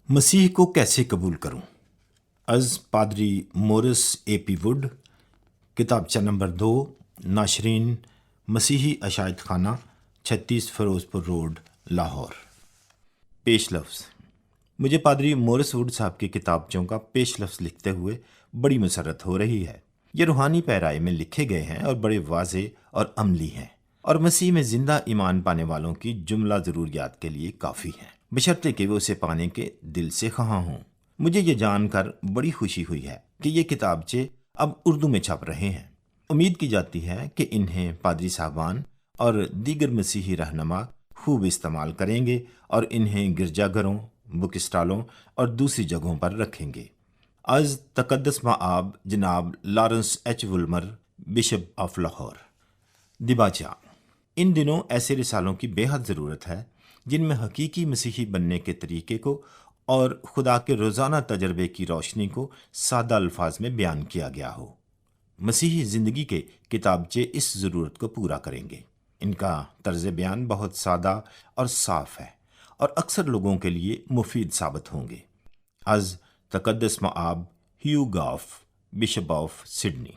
مسیح کو کیسے قبول کروں؟ از پادری مورس اے پی وڈ، کتابچہ نمبر 2، ناشرین مسیحی عشائت خانہ، 36 فیروز پور روڈ، لاہور۔ پیش لفظ۔ مجھے پادری مورس وڈ صاحب کی کتابچوں کا پیش لفظ لکھتے ہوئے بڑی مسرت ہو رہی ہے۔ یہ روحانی پیرائی میں لکھے گئے ہیں اور بڑے واضح اور عملی ہیں، اور مسیح میں زندہ ایمان پانے والوں کی جملہ ضروریات کے لیے کافی ہیں، بشرطے کہ وہ اسے پانے کے دل سے خواہاں ہوں۔ مجھے یہ جان کر بڑی خوشی ہوئی ہے کہ یہ کتابچے اب اردو میں چھپ رہے ہیں۔ امید کی جاتی ہے کہ انہیں پادری صاحبان اور دیگر مسیحی رہنما خوب استعمال کریں گے اور انہیں گرجا گھروں، بک اسٹالوں اور دوسری جگہوں پر رکھیں گے۔ از تقدس مآب جناب Lawrence H Wolmer, bishop of Lahore. دیباچہ۔ ان دنوں ایسے رسالوں کی بے حد ضرورت ہے جن میں حقیقی مسیحی بننے کے طریقے کو اور خدا کے روزانہ تجربے کی روشنی کو سادہ الفاظ میں بیان کیا گیا ہو۔ مسیحی زندگی کے کتابچے اس ضرورت کو پورا کریں گے۔ ان کا طرز بیان بہت سادہ اور صاف ہے اور اکثر لوگوں کے لیے مفید ثابت ہوں گے۔ از تقدس مآب have golf, bishop of Sydney.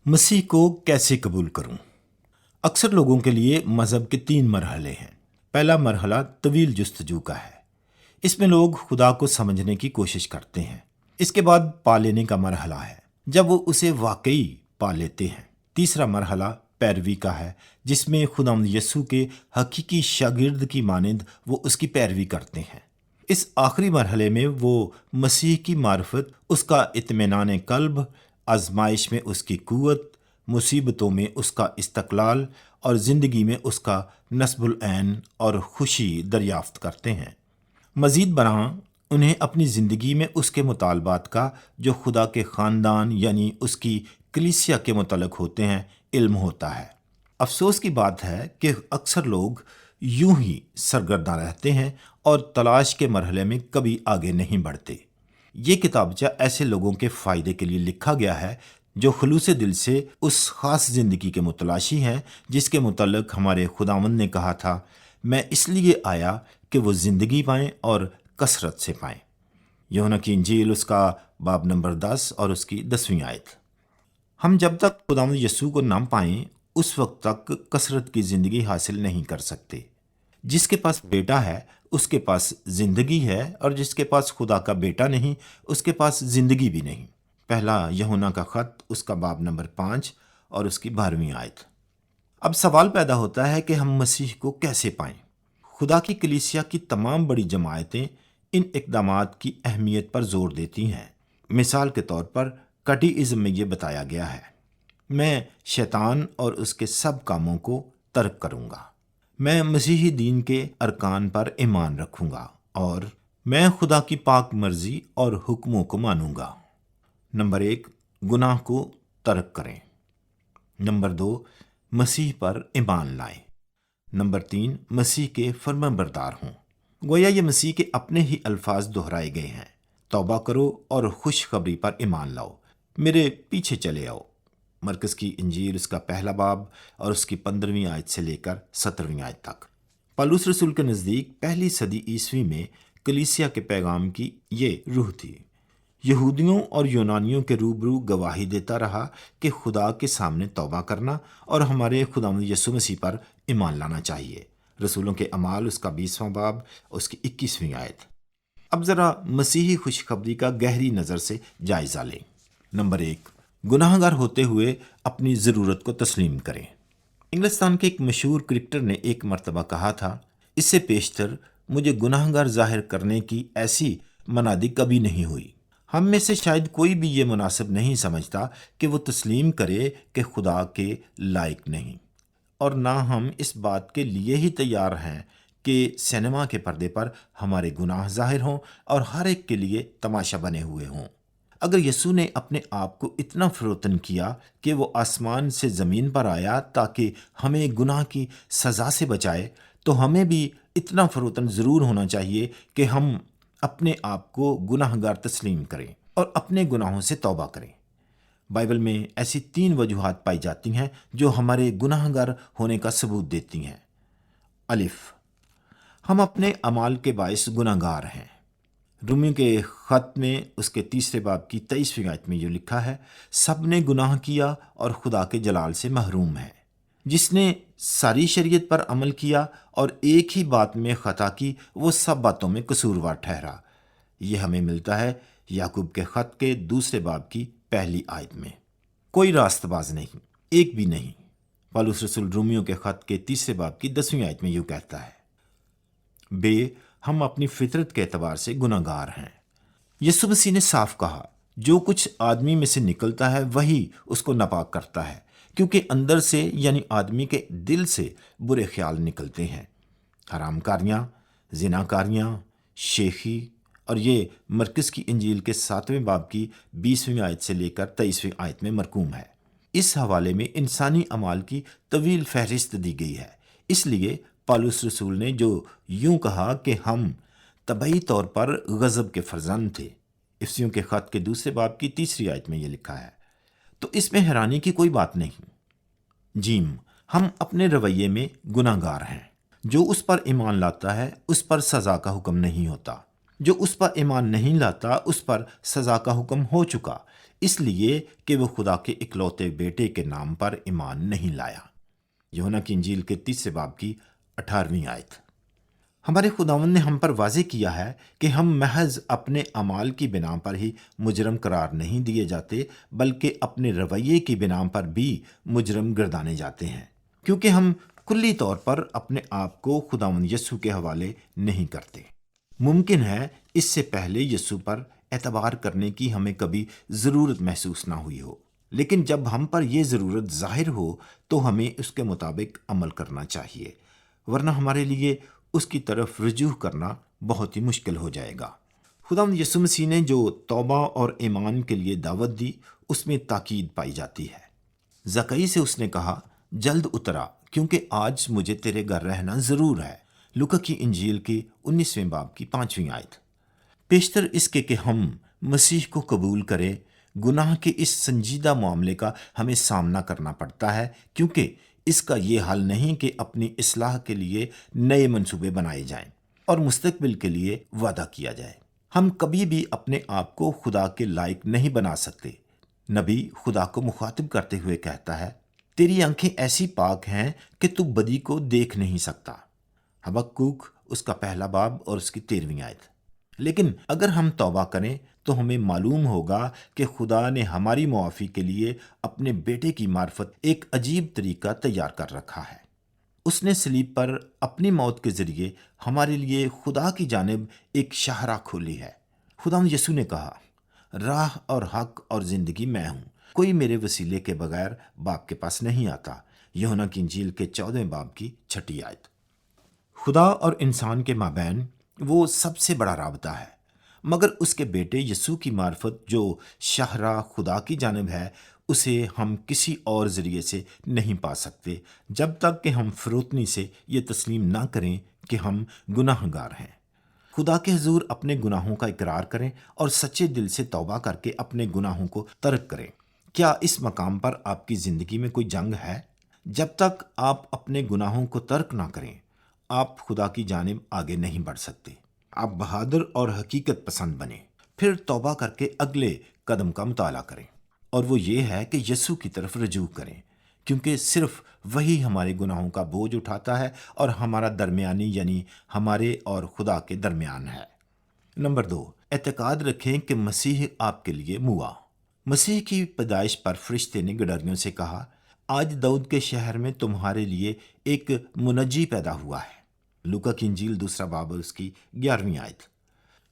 مسیح کو کیسے قبول کروں؟ اکثر لوگوں کے لیے مذہب کے 3 مرحلے ہیں۔ پہلا مرحلہ طویل جستجو کا ہے۔ اس میں لوگ خدا کو سمجھنے کی کوشش کرتے ہیں۔ اس کے بعد پا لینے کا مرحلہ ہے، جب وہ اسے واقعی پا لیتے ہیں۔ تیسرا مرحلہ پیروی کا ہے، جس میں خداوند یسوع کے حقیقی شاگرد کی مانند وہ اس کی پیروی کرتے ہیں۔ اس آخری مرحلے میں وہ مسیح کی معرفت، اس کا اطمینان قلب، آزمائش میں اس کی قوت، مصیبتوں میں اس کا استقلال اور زندگی میں اس کا نصب العین اور خوشی دریافت کرتے ہیں۔ مزید برآں انہیں اپنی زندگی میں اس کے مطالبات کا، جو خدا کے خاندان یعنی اس کی کلیسیا کے متعلق ہوتے ہیں، علم ہوتا ہے۔ افسوس کی بات ہے کہ اکثر لوگ یوں ہی سرگرداں رہتے ہیں اور تلاش کے مرحلے میں کبھی آگے نہیں بڑھتے۔ یہ کتابچہ ایسے لوگوں کے فائدے کے لیے لکھا گیا ہے جو خلوص دل سے اس خاص زندگی کے متلاشی ہیں جس کے متعلق ہمارے خداوند نے کہا تھا، میں اس لیے آیا کہ وہ زندگی پائیں اور کثرت سے پائیں۔ یوحنا کی انجیل اس کا باب نمبر 10 اور اس کی 10ویں آیت۔ ہم جب تک خداوند یسوع کو نہ پائیں اس وقت تک کثرت کی زندگی حاصل نہیں کر سکتے۔ جس کے پاس بیٹا ہے اس کے پاس زندگی ہے، اور جس کے پاس خدا کا بیٹا نہیں اس کے پاس زندگی بھی نہیں۔ پہلا یوحنا کا خط اس کا باب نمبر 5 اور اس کی 12ویں آیت۔ اب سوال پیدا ہوتا ہے کہ ہم مسیح کو کیسے پائیں؟ خدا کی کلیسیا کی تمام بڑی جماعتیں ان اقدامات کی اہمیت پر زور دیتی ہیں۔ مثال کے طور پر کٹیزم میں یہ بتایا گیا ہے، میں شیطان اور اس کے سب کاموں کو ترک کروں گا، میں مسیحی دین کے ارکان پر ایمان رکھوں گا، اور میں خدا کی پاک مرضی اور حکموں کو مانوں گا۔ نمبر 1، گناہ کو ترک کریں۔ نمبر 2، مسیح پر ایمان لائیں۔ نمبر 3، مسیح کے فرمانبردار ہوں۔ گویا یہ مسیح کے اپنے ہی الفاظ دہرائے گئے ہیں، توبہ کرو اور خوشخبری پر ایمان لاؤ، میرے پیچھے چلے آؤ۔ مرکز کی انجیل اس کا پہلا باب اور اس کی 15ویں آیت سے لے کر 17ویں آیت تک۔ پالوس رسول کے نزدیک پہلی صدی عیسوی میں کلیسیا کے پیغام کی یہ روح تھی۔ یہودیوں اور یونانیوں کے روبرو گواہی دیتا رہا کہ خدا کے سامنے توبہ کرنا اور ہمارے خداوند یسوع مسیح پر ایمان لانا چاہیے۔ رسولوں کے اعمال اس کا 20واں باب اس کی 21ویں آیت۔ اب ذرا مسیحی خوشخبری کا گہری نظر سے جائزہ لیں۔ نمبر 1، گناہ گار ہوتے ہوئے اپنی ضرورت کو تسلیم کریں۔ انگلستان کے ایک مشہور کرکٹر نے ایک مرتبہ کہا تھا، اس سے پیشتر مجھے گناہ گار ظاہر کرنے کی ایسی منادی کبھی نہیں ہوئی۔ ہم میں سے شاید کوئی بھی یہ مناسب نہیں سمجھتا کہ وہ تسلیم کرے کہ خدا کے لائق نہیں، اور نہ ہم اس بات کے لیے ہی تیار ہیں کہ سینما کے پردے پر ہمارے گناہ ظاہر ہوں اور ہر ایک کے لیے تماشا بنے ہوئے ہوں۔ اگر یسوع نے اپنے آپ کو اتنا فروتن کیا کہ وہ آسمان سے زمین پر آیا تاکہ ہمیں گناہ کی سزا سے بچائے، تو ہمیں بھی اتنا فروتن ضرور ہونا چاہیے کہ ہم اپنے آپ کو گناہ گار تسلیم کریں اور اپنے گناہوں سے توبہ کریں۔ بائبل میں ایسی 3 وجوہات پائی جاتی ہیں جو ہمارے گناہ گار ہونے کا ثبوت دیتی ہیں۔ الف، ہم اپنے اعمال کے باعث گناہ گار ہیں۔ رومیو کے خط میں اس کے 3 باب کی 23ویں آیت میں یہ لکھا ہے، سب نے گناہ کیا اور خدا کے جلال سے محروم ہے۔ جس نے ساری شریعت پر عمل کیا اور ایک ہی بات میں خطا کی، وہ سب باتوں میں قصوروار ٹھہرا۔ یہ ہمیں ملتا ہے یعقوب کے خط کے 2 باب کی 1 آیت میں۔ کوئی راست باز نہیں، ایک بھی نہیں۔ پالوس رسول رومیو کے خط کے 3 باب کی 10ویں آیت میں یوں کہتا ہے، ہم اپنی فطرت کے اعتبار سے گناہ گار ہیں۔ یسوع مسیح نے صاف کہا، جو کچھ آدمی میں سے نکلتا ہے وہی اس کو ناپاک کرتا ہے، کیونکہ اندر سے یعنی آدمی کے دل سے برے خیال نکلتے ہیں، حرام کاریاں، زناکاریاں، شیخی، اور یہ مرکز کی انجیل کے 7ویں باب کی 20ویں آیت سے لے کر 23ویں آیت میں مرقوم ہے۔ اس حوالے میں انسانی اعمال کی طویل فہرست دی گئی ہے۔ اس لیے پالوس رسول نے جو یوں کہا کہ ہم طبعی طور پر غضب کے فرزند تھے، افسیوں کے خط کے 2 باب کی 3 آیت میں یہ لکھا ہے، تو اس میں حیرانی کی کوئی بات نہیں۔ ہم اپنے رویے میں گناہ گار ہیں۔ جو اس پر ایمان لاتا ہے اس پر سزا کا حکم نہیں ہوتا، جو اس پر ایمان نہیں لاتا اس پر سزا کا حکم ہو چکا، اس لیے کہ وہ خدا کے اکلوتے بیٹے کے نام پر ایمان نہیں لایا۔ یوحنا کی انجیل کے 3 باب کی 18ویں آیت۔ ہمارے خداوند نے ہم پر واضح کیا ہے کہ ہم محض اپنے اعمال کی بنا پر ہی مجرم قرار نہیں دیے جاتے، بلکہ اپنے رویے کی بنا پر بھی مجرم گردانے جاتے ہیں، کیونکہ ہم کلی طور پر اپنے آپ کو خداوند یسوع کے حوالے نہیں کرتے۔ ممکن ہے اس سے پہلے یسوع پر اعتبار کرنے کی ہمیں کبھی ضرورت محسوس نہ ہوئی ہو، لیکن جب ہم پر یہ ضرورت ظاہر ہو تو ہمیں اس کے مطابق عمل کرنا چاہیے، ورنہ ہمارے لیے اس کی طرف رجوع کرنا بہت ہی مشکل ہو جائے گا۔ خداوند یسوع مسیح نے جو توبہ اور ایمان کے لیے دعوت دی، اس میں تاکید پائی جاتی ہے۔ زکئی سے اس نے کہا، جلد اترا، کیونکہ آج مجھے تیرے گھر رہنا ضرور ہے۔ لوکا کی انجیل کی 19ویں باب کی 5ویں آیت۔ پیشتر اس کے کہ ہم مسیح کو قبول کریں، گناہ کے اس سنجیدہ معاملے کا ہمیں سامنا کرنا پڑتا ہے، کیونکہ اس کا یہ حل نہیں کہ اپنی اصلاح کے لیے نئے منصوبے بنائے جائیں اور مستقبل کے لیے وعدہ کیا جائے۔ ہم کبھی بھی اپنے آپ کو خدا کے لائق نہیں بنا سکتے۔ نبی خدا کو مخاطب کرتے ہوئے کہتا ہے، تیری آنکھیں ایسی پاک ہیں کہ تو بدی کو دیکھ نہیں سکتا۔ حبقوق اس کا 1 باب اور اس کی 13ویں آیت۔ لیکن اگر ہم توبہ کریں تو ہمیں معلوم ہوگا کہ خدا نے ہماری معافی کے لیے اپنے بیٹے کی معرفت ایک عجیب طریقہ تیار کر رکھا ہے۔ اس نے صلیب پر اپنی موت کے ذریعے ہمارے لیے خدا کی جانب ایک شاہراہ کھولی ہے۔ خداوند یسوع نے کہا، راہ اور حق اور زندگی میں ہوں، کوئی میرے وسیلے کے بغیر باپ کے پاس نہیں آتا۔ یوحنا کی انجیل کے 14ویں باب کی 6 آیت۔ خدا اور انسان کے مابین وہ سب سے بڑا رابطہ ہے، مگر اس کے بیٹے یسوع کی معرفت جو شاہراہ خدا کی جانب ہے، اسے ہم کسی اور ذریعے سے نہیں پا سکتے جب تک کہ ہم فروتنی سے یہ تسلیم نہ کریں کہ ہم گناہ گار ہیں۔ خدا کے حضور اپنے گناہوں کا اقرار کریں اور سچے دل سے توبہ کر کے اپنے گناہوں کو ترک کریں۔ کیا اس مقام پر آپ کی زندگی میں کوئی جنگ ہے؟ جب تک آپ اپنے گناہوں کو ترک نہ کریں، آپ خدا کی جانب آگے نہیں بڑھ سکتے۔ آپ بہادر اور حقیقت پسند بنیں، پھر توبہ کر کے اگلے قدم کا مطالعہ کریں، اور وہ یہ ہے کہ یسوع کی طرف رجوع کریں، کیونکہ صرف وہی ہمارے گناہوں کا بوجھ اٹھاتا ہے اور ہمارا درمیانی یعنی ہمارے اور خدا کے درمیان ہے۔ نمبر 2، اعتقاد رکھیں کہ مسیح آپ کے لیے موا۔ مسیح کی پیدائش پر فرشتے نے گڈریوں سے کہا، آج داؤد کے شہر میں تمہارے لیے ایک منجی پیدا ہوا ہے۔ لوکا کی انجیل 2 باب اس کی 11ویں آیت۔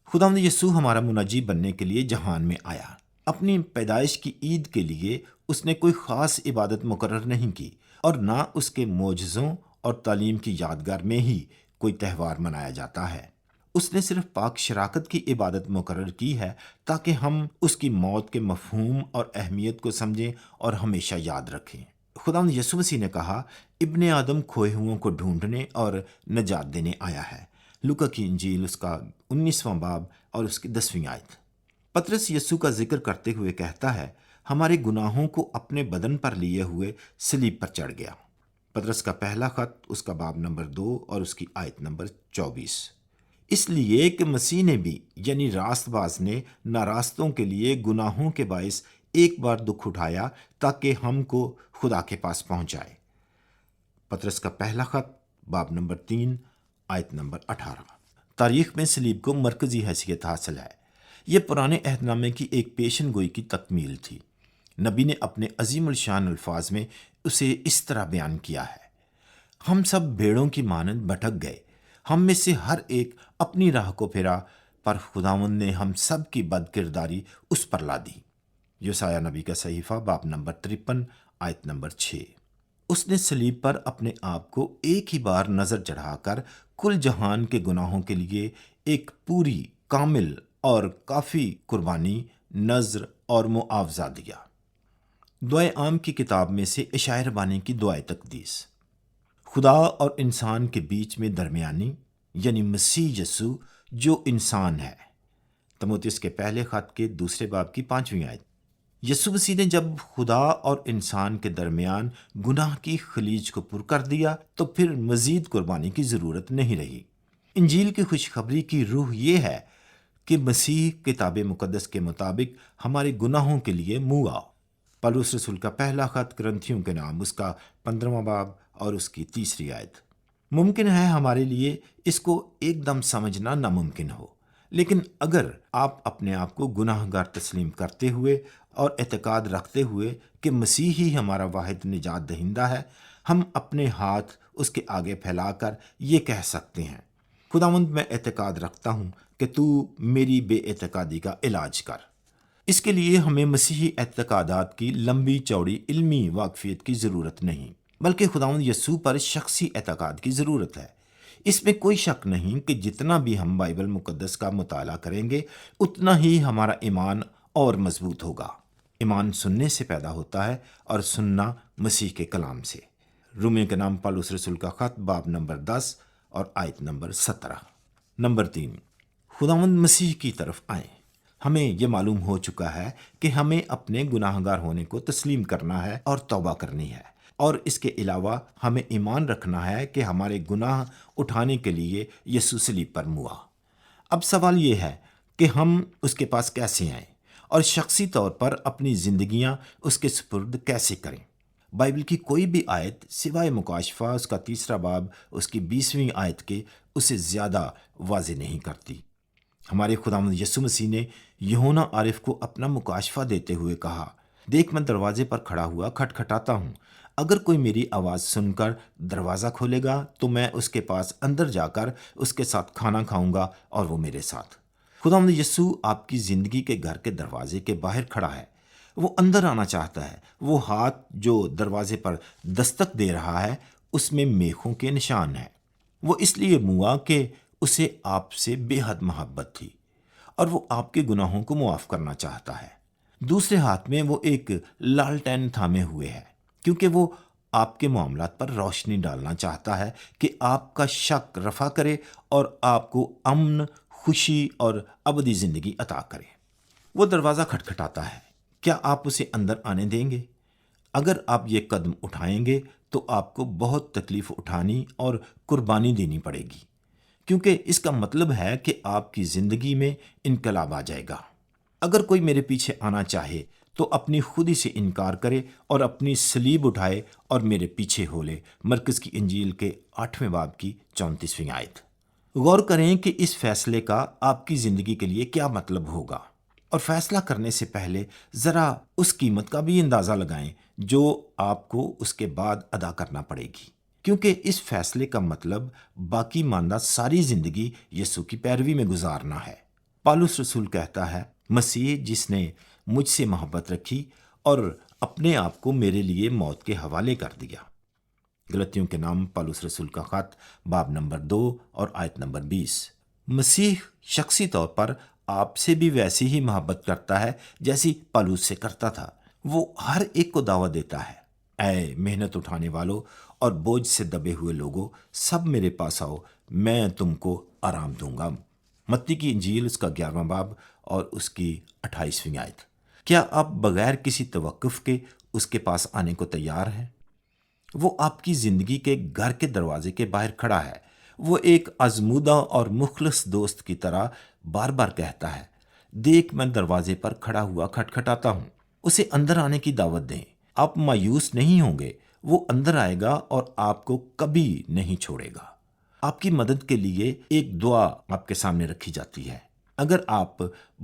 خداوند یسوع ہمارا منجی بننے کے لیے جہان میں آیا۔ اپنی پیدائش کی عید کے لیے اس نے کوئی خاص عبادت مقرر نہیں کی، اور نہ اس کے معجزوں اور تعلیم کی یادگار میں ہی کوئی تہوار منایا جاتا ہے۔ اس نے صرف پاک شراکت کی عبادت مقرر کی ہے تاکہ ہم اس کی موت کے مفہوم اور اہمیت کو سمجھیں اور ہمیشہ یاد رکھیں۔ خداوند یسوع مسیح نے کہا، ابن آدم کھوئے ہوئوں کو ڈھونڈنے اور نجات دینے آیا ہے۔ لوکا کی انجیل اس کا 19واں باب اور اس کی 10ویں آیت۔ پطرس یسوع کا ذکر کرتے ہوئے کہتا ہے، ہمارے گناہوں کو اپنے بدن پر لیے ہوئے صلیب پر چڑھ گیا۔ پطرس کا پہلا خط اس کا باب نمبر 2 اور اس کی آیت نمبر 24۔ اس لیے کہ مسیح نے بھی یعنی راست باز نے ناراستوں کے لیے گناہوں کے باعث ایک بار دکھ اٹھایا تاکہ ہم کو خدا کے پاس پہنچائے۔ پطرس کا پہلا خط باب نمبر 3 آیت نمبر 18۔ تاریخ میں صلیب کو مرکزی حیثیت حاصل ہے۔ یہ پرانے عہد نامے کی ایک پیشن گوئی کی تکمیل تھی۔ نبی نے اپنے عظیم الشان الفاظ میں اسے اس طرح بیان کیا ہے: ہم سب بھیڑوں کی مانند بھٹک گئے، ہم میں سے ہر ایک اپنی راہ کو پھرا، پر خداوند نے ہم سب کی بد کرداری اس پر لا دی۔ یسایہ نبی کا صحیفہ باب نمبر 53 آیت نمبر 6۔ اس نے صلیب پر اپنے آپ کو ایک ہی بار نظر چڑھا کر کل جہان کے گناہوں کے لیے ایک پوری، کامل اور کافی قربانی، نذر اور معاوضہ دیا۔ دعائے عام کی کتاب میں سے اشعیا ربانی کی دعائے تقدیس: خدا اور انسان کے بیچ میں درمیانی یعنی مسیح یسوع جو انسان ہے۔ تموتیس کے پہلے خط کے 2 باب کی 5ویں آیت۔ یسوع مسیح نے جب خدا اور انسان کے درمیان گناہ کی خلیج کو پر کر دیا تو پھر مزید قربانی کی ضرورت نہیں رہی۔ انجیل کی خوشخبری کی روح یہ ہے کہ مسیح کتاب مقدس کے مطابق ہمارے گناہوں کے لیے موا۔ پولس رسول کا پہلا خط کرنتھیوں کے نام، اس کا 15واں باب اور اس کی 3 آیت۔ ممکن ہے ہمارے لیے اس کو ایک دم سمجھنا ناممکن ہو، لیکن اگر آپ اپنے آپ کو گناہ گار تسلیم کرتے ہوئے اور اعتقاد رکھتے ہوئے کہ مسیح ہی ہمارا واحد نجات دہندہ ہے، ہم اپنے ہاتھ اس کے آگے پھیلا کر یہ کہہ سکتے ہیں: خداوند، میں اعتقاد رکھتا ہوں کہ تو میری بے اعتقادی کا علاج کر۔ اس کے لیے ہمیں مسیحی اعتقادات کی لمبی چوڑی علمی واقفیت کی ضرورت نہیں، بلکہ خداوند یسوع پر شخصی اعتقاد کی ضرورت ہے۔ اس میں کوئی شک نہیں کہ جتنا بھی ہم بائبل مقدس کا مطالعہ کریں گے اتنا ہی ہمارا ایمان اور مضبوط ہوگا۔ ایمان سننے سے پیدا ہوتا ہے اور سننا مسیح کے کلام سے۔ رومیوں کے نام پولس رسول کا خط باب نمبر 10 اور آیت نمبر 17۔ نمبر 3، خداوند مسیح کی طرف آئیں۔ ہمیں یہ معلوم ہو چکا ہے کہ ہمیں اپنے گناہ گار ہونے کو تسلیم کرنا ہے اور توبہ کرنی ہے، اور اس کے علاوہ ہمیں ایمان رکھنا ہے کہ ہمارے گناہ اٹھانے کے لیے یسوع صلیب پر موا۔ اب سوال یہ ہے کہ ہم اس کے پاس کیسے آئیں اور شخصی طور پر اپنی زندگیاں اس کے سپرد کیسے کریں؟ بائبل کی کوئی بھی آیت سوائے مکاشفہ اس کا 3 باب اس کی 20ویں آیت کے اسے زیادہ واضح نہیں کرتی۔ ہمارے خداوند یسوع مسیح نے یوحنا عارف کو اپنا مکاشفہ دیتے ہوئے کہا: دیکھ، میں دروازے پر کھڑا ہوا کھٹکھٹاتا ہوں، اگر کوئی میری آواز سن کر دروازہ کھولے گا تو میں اس کے پاس اندر جا کر اس کے ساتھ کھانا کھاؤں گا اور وہ میرے ساتھ۔ خداوند یسوع آپ کی زندگی کے گھر کے دروازے کے باہر کھڑا ہے، وہ اندر آنا چاہتا ہے۔ وہ ہاتھ جو دروازے پر دستک دے رہا ہے اس میں میخوں کے نشان ہیں۔ وہ اس لیے موا کہ اسے آپ سے بے حد محبت تھی اور وہ آپ کے گناہوں کو معاف کرنا چاہتا ہے۔ دوسرے ہاتھ میں وہ ایک لالٹین تھامے ہوئے ہے، کیونکہ وہ آپ کے معاملات پر روشنی ڈالنا چاہتا ہے کہ آپ کا شک رفع کرے اور آپ کو امن، خوشی اور ابدی زندگی عطا کرے۔ وہ دروازہ کھٹکھٹاتا ہے، کیا آپ اسے اندر آنے دیں گے؟ اگر آپ یہ قدم اٹھائیں گے تو آپ کو بہت تکلیف اٹھانی اور قربانی دینی پڑے گی، کیونکہ اس کا مطلب ہے کہ آپ کی زندگی میں انقلاب آ جائے گا۔ اگر کوئی میرے پیچھے آنا چاہے تو اپنی خودی سے انکار کرے اور اپنی صلیب اٹھائے اور میرے پیچھے ہو لے۔ مرکز کی انجیل کے 8ویں باب کی 34ویں آیت۔ غور کریں کہ اس فیصلے کا آپ کی زندگی کے لیے کیا مطلب ہوگا، اور فیصلہ کرنے سے پہلے ذرا اس قیمت کا بھی اندازہ لگائیں جو آپ کو اس کے بعد ادا کرنا پڑے گی، کیونکہ اس فیصلے کا مطلب باقی ماندہ ساری زندگی یسوع کی پیروی میں گزارنا ہے۔ پولس رسول کہتا ہے: مسیح جس نے مجھ سے محبت رکھی اور اپنے آپ کو میرے لیے موت کے حوالے کر دیا۔ غلطیوں کے نام پولس رسول کا خط باب نمبر 2 اور آیت نمبر 20۔ مسیح شخصی طور پر آپ سے بھی ویسی ہی محبت کرتا ہے جیسی پولس سے کرتا تھا۔ وہ ہر ایک کو دعوت دیتا ہے: اے محنت اٹھانے والوں اور بوجھ سے دبے ہوئے لوگوں، سب میرے پاس آؤ، میں تم کو آرام دوں گا۔ متی کی انجیل اس کا 11واں باب اور اس کی 28ویں آیت۔ کیا آپ بغیر کسی توقف کے اس کے پاس آنے کو تیار ہیں؟ وہ آپ کی زندگی کے گھر کے دروازے کے باہر کھڑا ہے۔ وہ ایک آزمودہ اور مخلص دوست کی طرح بار بار کہتا ہے، دیکھ میں دروازے پر کھڑا ہوا کھٹکھٹاتا ہوں، اسے اندر آنے کی دعوت دیں۔ آپ مایوس نہیں ہوں گے، وہ اندر آئے گا اور آپ کو کبھی نہیں چھوڑے گا۔ آپ کی مدد کے لیے ایک دعا آپ کے سامنے رکھی جاتی ہے۔ اگر آپ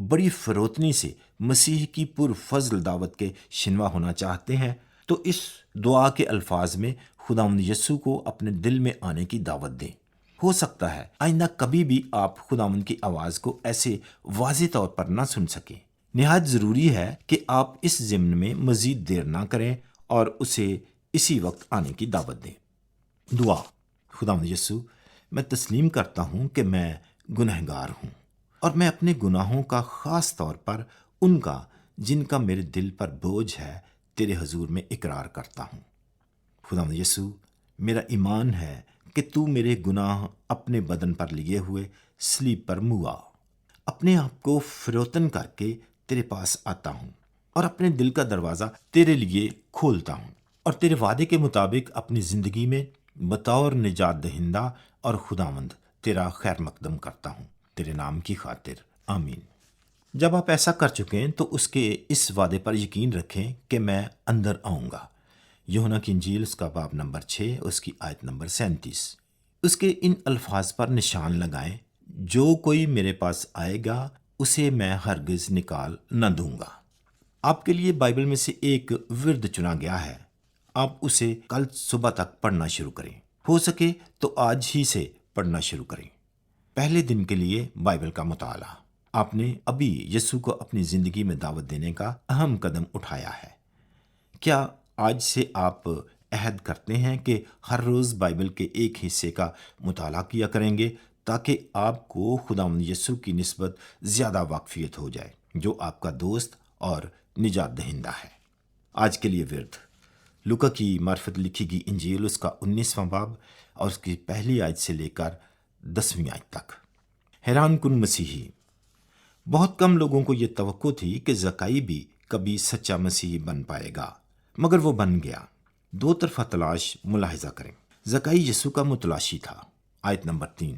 بڑی فروتنی سے مسیح کی پرفضل دعوت کے شنوا ہونا چاہتے ہیں تو اس دعا کے الفاظ میں خداوند یسوع کو اپنے دل میں آنے کی دعوت دیں۔ ہو سکتا ہے آئندہ کبھی بھی آپ خداوند کی آواز کو ایسے واضح طور پر نہ سن سکیں۔ نہایت ضروری ہے کہ آپ اس ضمن میں مزید دیر نہ کریں اور اسے اسی وقت آنے کی دعوت دیں۔ دعا۔ خداوند یسوع، میں تسلیم کرتا ہوں کہ میں گنہگار ہوں اور میں اپنے گناہوں کا، خاص طور پر ان کا جن کا میرے دل پر بوجھ ہے، تیرے حضور میں اقرار کرتا ہوں۔ خداوند یسوع، میرا ایمان ہے کہ تو میرے گناہ اپنے بدن پر لیے ہوئے صلیب پر موا۔ اپنے آپ کو فروتن کر کے تیرے پاس آتا ہوں اور اپنے دل کا دروازہ تیرے لیے کھولتا ہوں، اور تیرے وعدے کے مطابق اپنی زندگی میں بطور نجات دہندہ اور خداوند تیرا خیر مقدم کرتا ہوں، تیرے نام کی خاطر، آمین۔ جب آپ ایسا کر چکیں تو اس کے اس وعدے پر یقین رکھیں کہ میں اندر آؤں گا۔ یوحنا کی انجیل اس کا باب نمبر 6 اس کی آیت نمبر 37۔ اس کے ان الفاظ پر نشان لگائیں، جو کوئی میرے پاس آئے گا اسے میں ہرگز نکال نہ دوں گا۔ آپ کے لیے بائبل میں سے ایک ورد چنا گیا ہے، آپ اسے کل صبح تک پڑھنا شروع کریں، ہو سکے تو آج ہی سے پڑھنا شروع کریں۔ پہلے دن کے لیے بائبل کا مطالعہ۔ آپ نے ابھی یسوع کو اپنی زندگی میں دعوت دینے کا اہم قدم اٹھایا ہے۔ کیا آج سے آپ عہد کرتے ہیں کہ ہر روز بائبل کے ایک حصے کا مطالعہ کیا کریں گے تاکہ آپ کو خداوند یسوع کی نسبت زیادہ واقفیت ہو جائے، جو آپ کا دوست اور نجات دہندہ ہے؟ آج کے لیے ورد۔ لوکا کی معرفت لکھی گئی انجیل اس کا 19واں باب اور اس کی پہلی آیت سے لے کر 10ویں آیت تک۔ حیران کن مسیحی۔ بہت کم لوگوں کو یہ توقع تھی کہ زکائی بھی کبھی سچا مسیحی بن پائے گا، مگر وہ بن گیا۔ دو طرفہ تلاش ملاحظہ کریں۔ زکائی یسوع کا متلاشی تھا، آیت نمبر 3،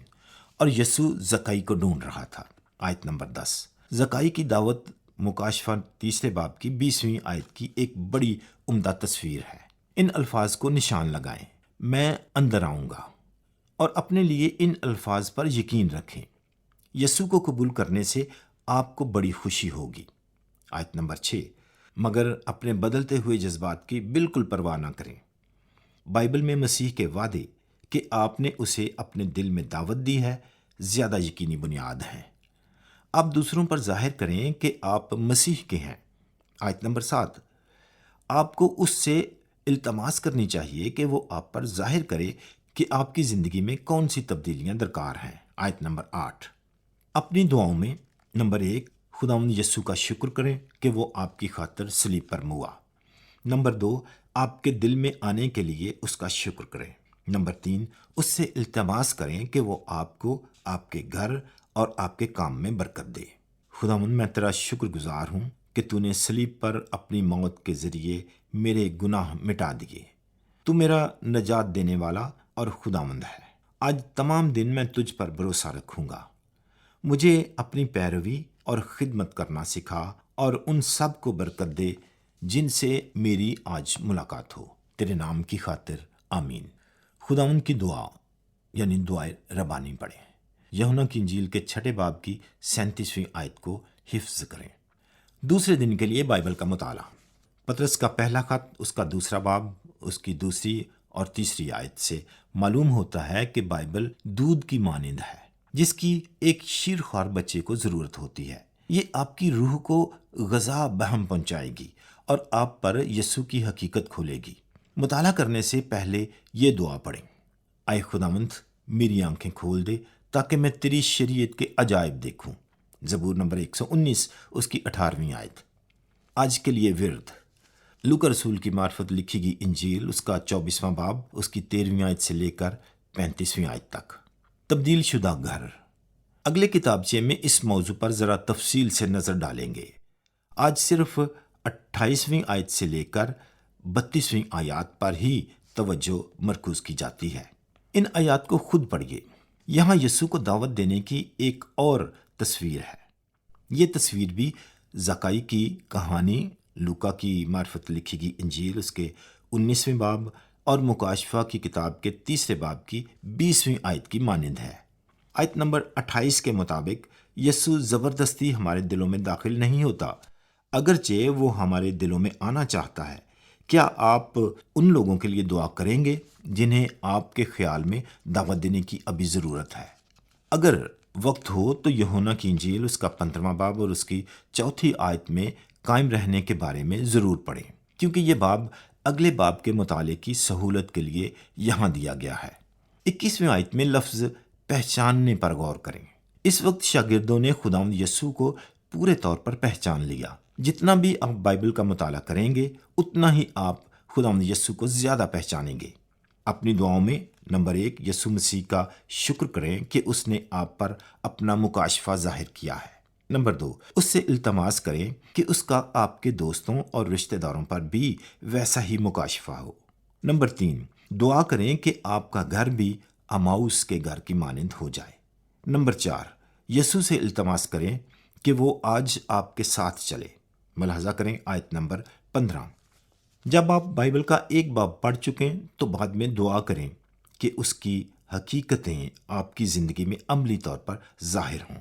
اور یسوع زکائی کو ڈھونڈ رہا تھا، آیت نمبر 10۔ زکائی کی دعوت مکاشفہ 3 باب کی 20ویں آیت کی ایک بڑی عمدہ تصویر ہے۔ ان الفاظ کو نشان لگائیں، میں اندر آؤں گا، اور اپنے لیے ان الفاظ پر یقین رکھیں۔ یسوع کو قبول کرنے سے آپ کو بڑی خوشی ہوگی، آیت نمبر 6۔ مگر اپنے بدلتے ہوئے جذبات کی بالکل پرواہ نہ کریں۔ بائبل میں مسیح کے وعدے کہ آپ نے اسے اپنے دل میں دعوت دی ہے، زیادہ یقینی بنیاد ہیں۔ آپ دوسروں پر ظاہر کریں کہ آپ مسیح کے ہیں، آیت نمبر 7۔ آپ کو اس سے التماس کرنی چاہیے کہ وہ آپ پر ظاہر کرے کہ آپ کی زندگی میں کون سی تبدیلیاں درکار ہیں، آیت نمبر 8۔ اپنی دعاؤں میں نمبر 1، خداوند یسوع کا شکر کریں کہ وہ آپ کی خاطر صلیب پر موا۔ نمبر 2، آپ کے دل میں آنے کے لیے اس کا شکر کریں۔ نمبر 3، اس سے التماس کریں کہ وہ آپ کو آپ کے گھر اور آپ کے کام میں برکت دے۔ خداوند، میں تیرا شکر گزار ہوں کہ تو نے صلیب پر اپنی موت کے ذریعے میرے گناہ مٹا دیے۔ تو میرا نجات دینے والا اور خداوند ہے۔ آج تمام دن میں تجھ پر بھروسہ رکھوں گا۔ مجھے اپنی پیروی اور خدمت کرنا سکھا اور ان سب کو برکت دے جن سے میری آج ملاقات ہو، تیرے نام کی خاطر، آمین۔ خداوند کی دعا یعنی دعائے ربانی پڑھیں۔ یوحنا کی انجیل کے 6 باب کی 37ویں آیت کو حفظ کریں۔ دوسرے دن کے لیے بائبل کا مطالعہ۔ پطرس کا پہلا خط اس کا 2 باب اس کی 2 اور 3 آیت سے معلوم ہوتا ہے کہ بائبل دودھ کی مانند ہے جس کی ایک شیرخوار بچے کو ضرورت ہوتی ہے۔ یہ آپ کی روح کو غذا بہم پہنچائے گی اور آپ پر یسوع کی حقیقت کھولے گی۔ مطالعہ کرنے سے پہلے یہ دعا پڑھیں، اے خداوند میری آنکھیں کھول دے تاکہ میں تیری شریعت کے عجائب دیکھوں۔ زبور نمبر 119 اس کی 18ویں آیت۔ آج کے لیے ورد۔ لوکا رسول کی معرفت لکھی گئی انجیل اس کا 24واں باب اس کی 13ویں آیت سے لے کر 35ویں آیت تک۔ تبدیل شدہ گھر۔ اگلے کتابچے میں اس موضوع پر ذرا تفصیل سے نظر ڈالیں گے۔ آج صرف 28ویں آیت سے لے کر 32ویں آیات پر ہی توجہ مرکوز کی جاتی ہے۔ ان آیات کو خود پڑھیے۔ یہاں یسوع کو دعوت دینے کی ایک اور تصویر ہے۔ یہ تصویر بھی زکائی کی کہانی، لوکا کی معرفت لکھی گئی انجیل اس کے 19ویں باب اور مکاشفہ کی کتاب کے 3 باب کی 20ویں آیت کی مانند ہے۔ آیت نمبر 28 کے مطابق یسوع زبردستی ہمارے دلوں میں داخل نہیں ہوتا، اگرچہ وہ ہمارے دلوں میں آنا چاہتا ہے۔ کیا آپ ان لوگوں کے لیے دعا کریں گے جنہیں آپ کے خیال میں دعوت دینے کی ابھی ضرورت ہے؟ اگر وقت ہو تو یوحنا کی انجیل اس کا 15واں باب اور اس کی 4 آیت میں قائم رہنے کے بارے میں ضرور پڑھیں، کیونکہ یہ باب اگلے باب کے مطالعے کی سہولت کے لیے یہاں دیا گیا ہے۔ 21ویں آیت میں لفظ پہچاننے پر غور کریں۔ اس وقت شاگردوں نے خداوند یسوع کو پورے طور پر پہچان لیا۔ جتنا بھی آپ بائبل کا مطالعہ کریں گے اتنا ہی آپ خداوند یسوع کو زیادہ پہچانیں گے۔ اپنی دعاؤں میں نمبر 1 یسوع مسیح کا شکر کریں کہ اس نے آپ پر اپنا مکاشفہ ظاہر کیا ہے۔ نمبر 2 اس سے التماس کریں کہ اس کا آپ کے دوستوں اور رشتہ داروں پر بھی ویسا ہی مکاشفہ ہو۔ نمبر 3 دعا کریں کہ آپ کا گھر بھی اماؤس کے گھر کی مانند ہو جائے۔ نمبر 4 یسوع سے التماس کریں کہ وہ آج آپ کے ساتھ چلے۔ ملاحظہ کریں آیت نمبر 15۔ جب آپ بائبل کا ایک باب پڑھ چکیں تو بعد میں دعا کریں کہ اس کی حقیقتیں آپ کی زندگی میں عملی طور پر ظاہر ہوں۔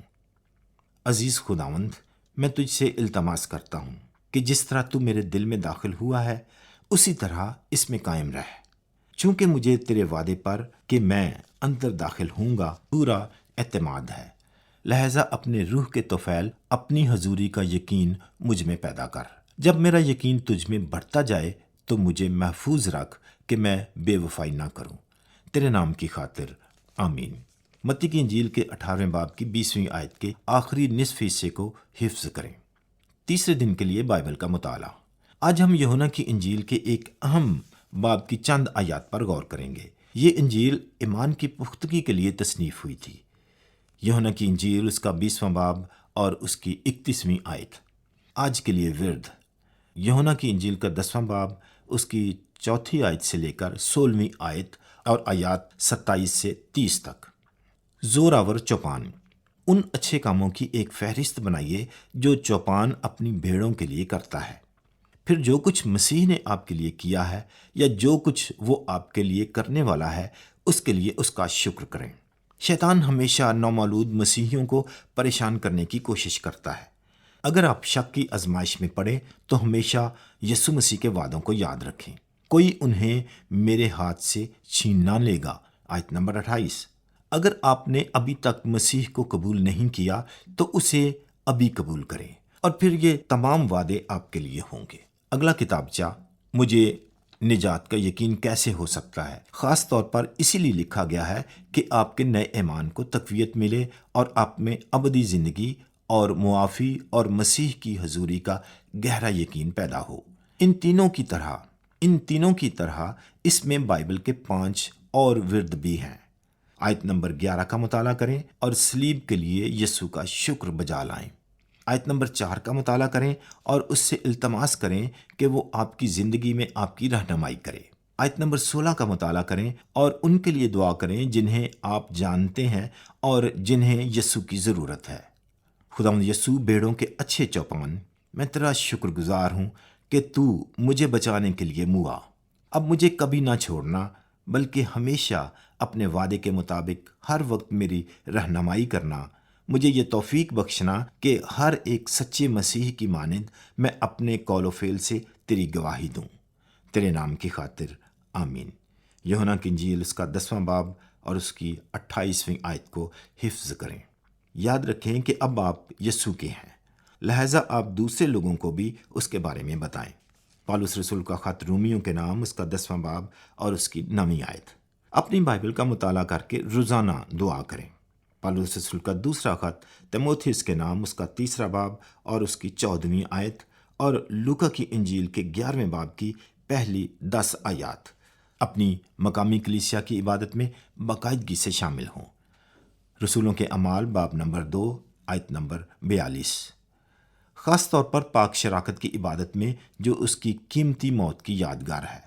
عزیز خداوند، میں تجھ سے التماس کرتا ہوں کہ جس طرح تو میرے دل میں داخل ہوا ہے اسی طرح اس میں قائم رہ، چونکہ مجھے تیرے وعدے پر کہ میں اندر داخل ہوں گا پورا اعتماد ہے۔ لہذا اپنے روح کے طفیل اپنی حضوری کا یقین مجھ میں پیدا کر۔ جب میرا یقین تجھ میں بڑھتا جائے تو مجھے محفوظ رکھ کہ میں بے وفائی نہ کروں، تیرے نام کی خاطر، آمین۔ متی کی انجیل کے 18ویں باب کی 20ویں آیت کے آخری نصف حصے کو حفظ کریں۔ تیسرے دن کے لیے بائبل کا مطالعہ۔ آج ہم یوحنا کی انجیل کے ایک اہم باب کی چند آیات پر غور کریں گے۔ یہ انجیل ایمان کی پختگی کے لیے تصنیف ہوئی تھی۔ یوحنا کی انجیل اس کا 20واں باب اور اس کی 31ویں آیت۔ آج کے لیے ورد، یوحنا کی انجیل کا 10واں باب اس کی 4 آیت سے لے کر 16ویں آیت اور آیات 27 سے 30 تک۔ زوراور چوپان، ان اچھے کاموں کی ایک فہرست بنائیے جو چوپان اپنی بھیڑوں کے لیے کرتا ہے۔ پھر جو کچھ مسیح نے آپ کے لیے کیا ہے یا جو کچھ وہ آپ کے لیے کرنے والا ہے اس کے لیے اس کا شکر کریں۔ شیطان ہمیشہ نومولود مسیحیوں کو پریشان کرنے کی کوشش کرتا ہے۔ اگر آپ شک کی آزمائش میں پڑے تو ہمیشہ یسوع مسیح کے وعدوں کو یاد رکھیں۔ کوئی انہیں میرے ہاتھ سے چھین نہ لے گا، آیت نمبر 28۔ اگر آپ نے ابھی تک مسیح کو قبول نہیں کیا تو اسے ابھی قبول کریں اور پھر یہ تمام وعدے آپ کے لیے ہوں گے۔ اگلا کتابچہ مجھے نجات کا یقین کیسے ہو سکتا ہے، خاص طور پر اسی لیے لکھا گیا ہے کہ آپ کے نئے ایمان کو تقویت ملے اور آپ میں ابدی زندگی اور معافی اور مسیح کی حضوری کا گہرا یقین پیدا ہو۔ ان تینوں کی طرح اس میں بائبل کے 5 اور ورد بھی ہیں۔ آیت نمبر 11 کا مطالعہ کریں اور صلیب کے لیے یسوع کا شکر بجا لائیں۔ آیت نمبر 4 کا مطالعہ کریں اور اس سے التماس کریں کہ وہ آپ کی زندگی میں آپ کی رہنمائی کرے۔ آیت نمبر 16 کا مطالعہ کریں اور ان کے لیے دعا کریں جنہیں آپ جانتے ہیں اور جنہیں یسوع کی ضرورت ہے۔ خداوند یسوع بیڑوں کے اچھے چوپان، میں تیرا شکر گزار ہوں کہ تو مجھے بچانے کے لیے موا۔ اب مجھے کبھی نہ چھوڑنا بلکہ ہمیشہ اپنے وعدے کے مطابق ہر وقت میری رہنمائی کرنا۔ مجھے یہ توفیق بخشنا کہ ہر ایک سچے مسیح کی مانند میں اپنے قول و فعل سے تیری گواہی دوں، تیرے نام کی خاطر، آمین۔ یوحنا کی انجیل اس کا 10واں باب اور اس کی 28ویں آیت کو حفظ کریں۔ یاد رکھیں کہ اب آپ یسوع کے ہیں، لہٰذا آپ دوسرے لوگوں کو بھی اس کے بارے میں بتائیں۔ پالوس رسول کا خط رومیوں کے نام اس کا 10واں باب اور اس کی 9ویں آیت۔ اپنی بائبل کا مطالعہ کر کے روزانہ دعا کریں۔ پالوس رسول کا دوسرا خط تیموتھیوس کے نام اس کا 3 باب اور اس کی 14ویں آیت، اور لوکا کی انجیل کے 11ویں باب کی پہلی 10 آیات اپنی مقامی کلیسیا کی عبادت میں باقاعدگی سے شامل ہوں۔ رسولوں کے اعمال باب نمبر 2 آیت نمبر 42۔ خاص طور پر پاک شراکت کی عبادت میں جو اس کی قیمتی موت کی یادگار ہے۔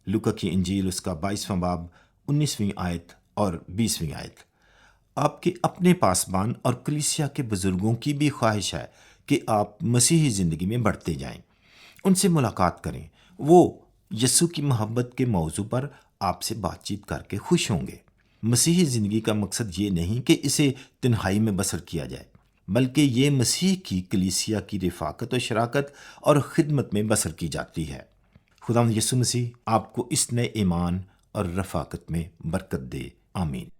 لوکا کی انجیل اس کا 22واں باب 19ویں آیت اور 20ویں آیت۔ آپ کے اپنے پاسبان اور کلیسیا کے بزرگوں کی بھی خواہش ہے کہ آپ مسیحی زندگی میں بڑھتے جائیں۔ ان سے ملاقات کریں، وہ یسوع کی محبت کے موضوع پر آپ سے بات چیت کر کے خوش ہوں گے۔ مسیحی زندگی کا مقصد یہ نہیں کہ اسے تنہائی میں بسر کیا جائے، بلکہ یہ مسیح کی کلیسیا کی رفاقت و شراکت اور خدمت میں بسر کی جاتی ہے۔ خداوند یسوع مسیح آپ کو اس نئے ایمان اور رفاقت میں برکت دے، آمین۔